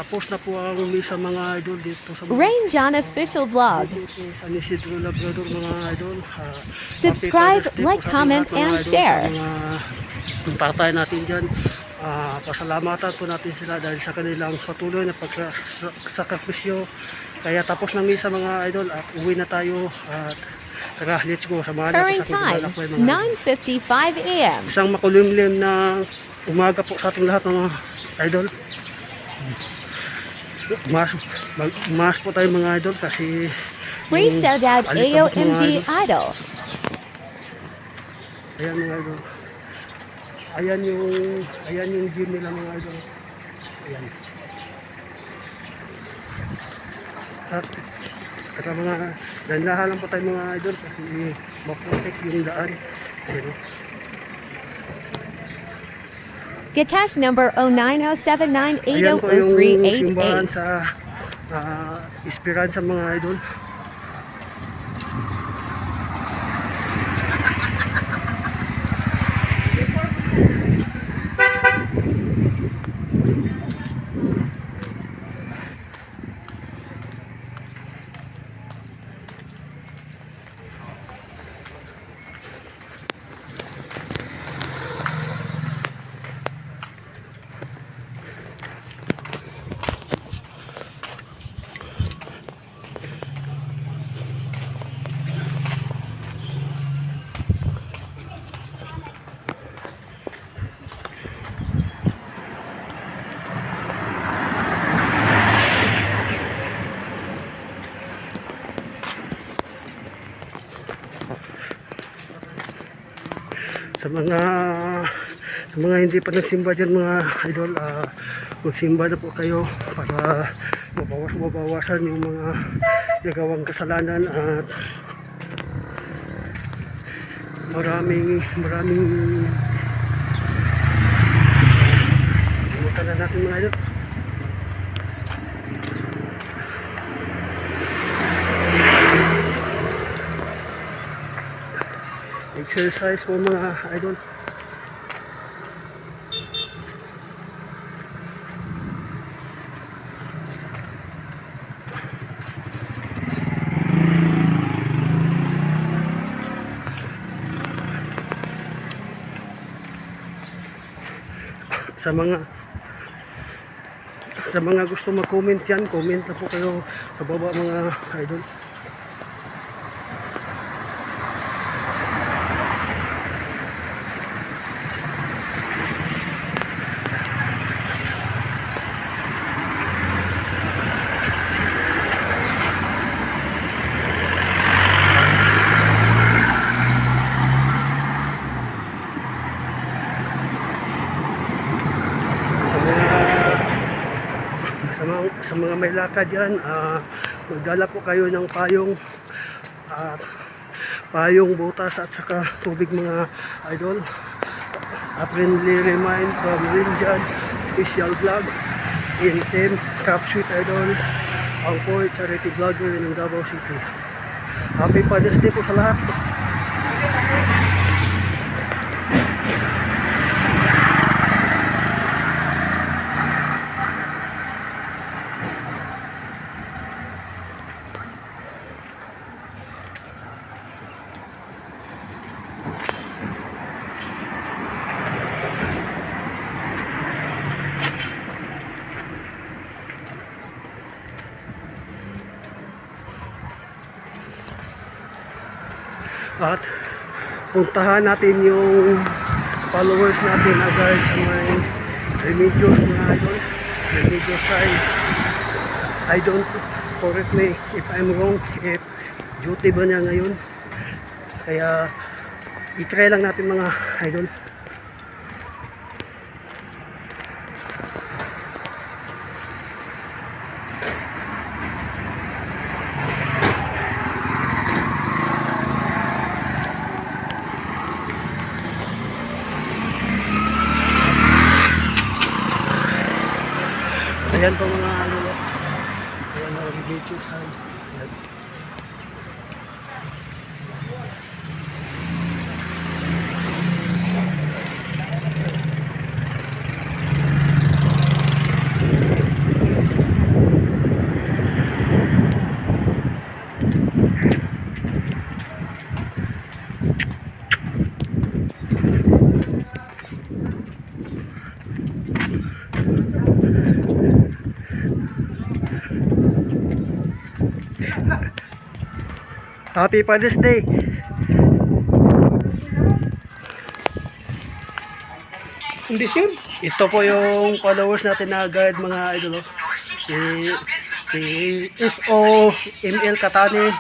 tapos na po ang misa mga idol dito sa Rain John Official Vlog. dito po sa San Isidro Labrador mga idol. Subscribe, Happy Father's Day like, po sa ating comment, lahat, mga and idol, share. sa mga patay natin dyan. Pasalamatan po natin sila dahil sa kanilang patuloy na pagsakripisyo. Kaya tapos ng misa mga idol at uwi na tayo at tara, let's go. Samahan Current ako sa time, paglalakbay mga idol. 9:55 a.m. Isang makulimlim na umaga po sa ating lahat mga idol. Mas po tayo mga idol kasi Free yung shoutout alikabok, mga AOMG idol. Idol. Ayan mga idol. Ayan yung gym nila mga idol. Ayan. At saka mga dandahan lang po tayo mga idol kasi maputik yung daan. Ayan. Gcash number Ayan po yung simbahan 0907980388. sa Esperanza mga idol. Sa mga hindi pa nagsimba dyan mga idol, magsimba na po kayo para mabawasan yung mga nagawang kasalanan at maraming limutan na natin mga idol. Exercise po mga idol. Sa mga gusto mag-comment dyan, comment na po kayo sa baba mga idol. Sa mga may lakad yan, magdala po kayo ng payong, butas at saka tubig mga idol. A friendly remind from Rinjan Official Vlog in Team Cap Suite Idol, ang po charity vlogger ng Davao City. Happy Father's Day po sa lahat. At puntahan natin yung followers natin agad sa may Remedios mga idol. Remedios I don't correct me if I'm wrong, if duty ba niya ngayon, kaya i-try lang natin mga idol. Ayan po mga lolo. Ayan na video sa ayan. Happy Father's Day. Hindi siya. Ito po yung followers natin na guide mga idol. Si SOML Katani.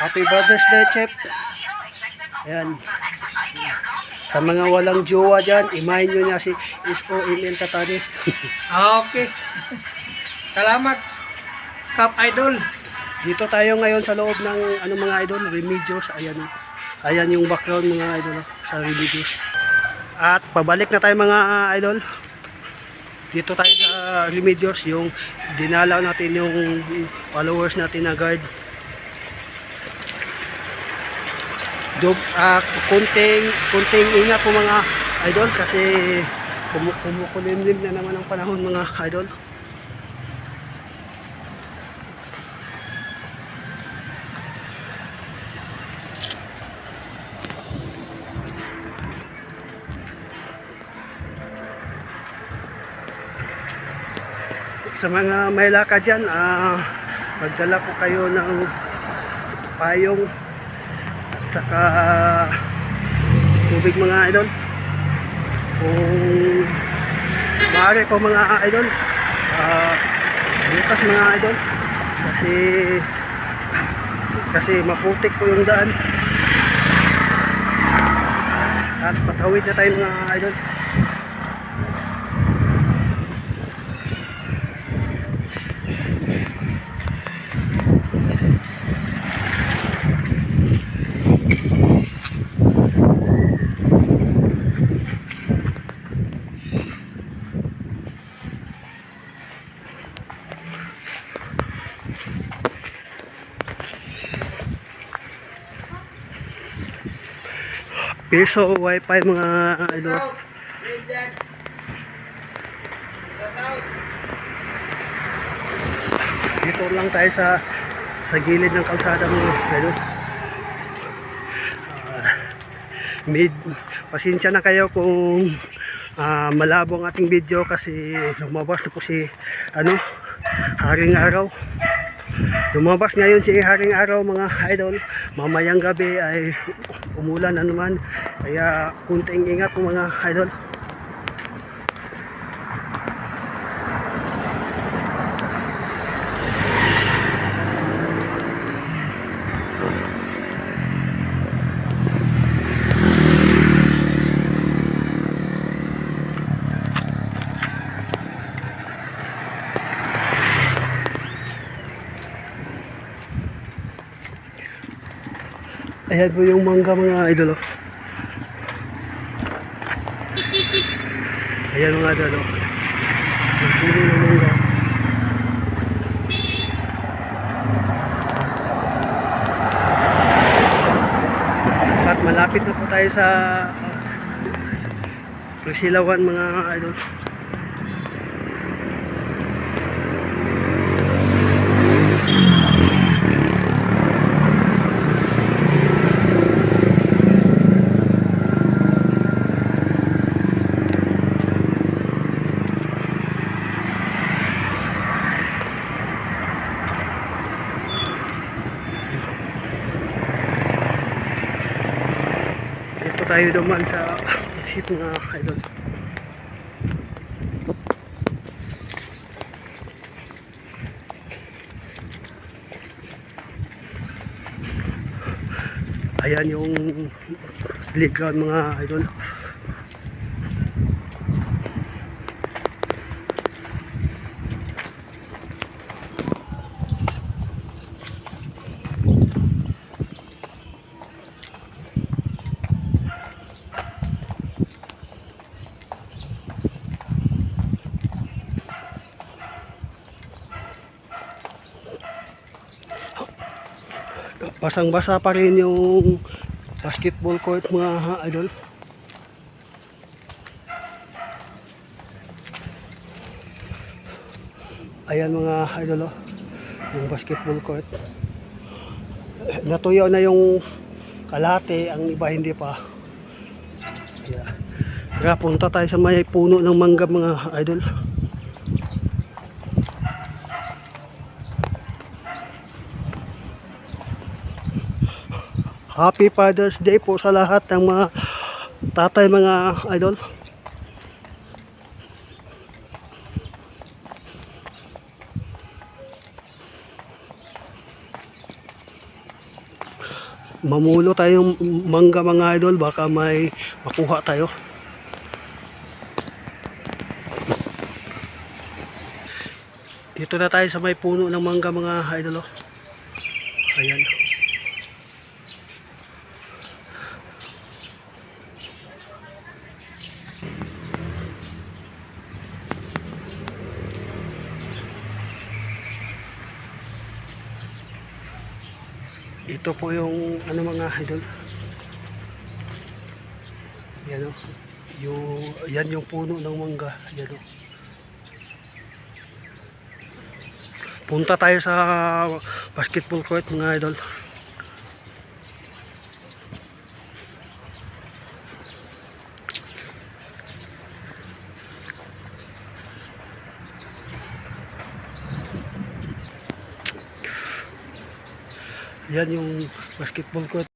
Happy Father's Day, Chef. Ayan. Sa mga walang jowa dyan, imahin nyo niya si SOML Katani. Okay. Salamat, Kap Idol. Dito tayo ngayon sa loob ng mga idol, Remedios. Ayan. Ayan yung background mga idol sa Remedios. At pabalik na tayo mga idol. Dito tayo sa Remedios, yung dinalaw natin yung followers natin na guard. Kunting ingat po mga idol kasi kumukulimlim na naman ang panahon mga idol. Sa mga may lakad dyan, magdala po kayo ng payong at saka tubig mga idol. Kung maaari po mga idol, bukas mga idol, kasi maputik po yung daan. At patawid na tayo mga idol. Piso wifi mga idol. Dito lang tayo sa gilid ng kalsada mga idol. Pasensya na kayo kung malabo ang ating video kasi lumabas na po si Haring Araw. Lumabas ngayon si Haring Araw mga idol. Mamayang gabi ay umulan na naman. Kaya kunting ingat po mga idol. Ayan po yung mangga mga idol. Ayan mga idol. Nagpuno ng mangga. At malapit na po tayo sa Silawan mga idol. Tayo duman sa exit mga idol. Ayan yung playground mga idol. Basang-basa pa rin yung basketball court mga idol. Ayan mga idol, yung basketball court. Natuyo na yung kalahati, ang iba hindi pa. Tara, punta tayo sa may puno ng mangga mga idol. Happy Father's Day po sa lahat ng mga tatay, mga idol. Mamulo tayong mangga mga idol, baka may makuha tayo. Dito na tayo sa may puno ng mangga mga idol. Ayan. Ito po yung ano mga idol. Yan o. Yan yung puno ng mangga. Yan o. Punta tayo sa basketball court mga idol. Yan yung basketball court.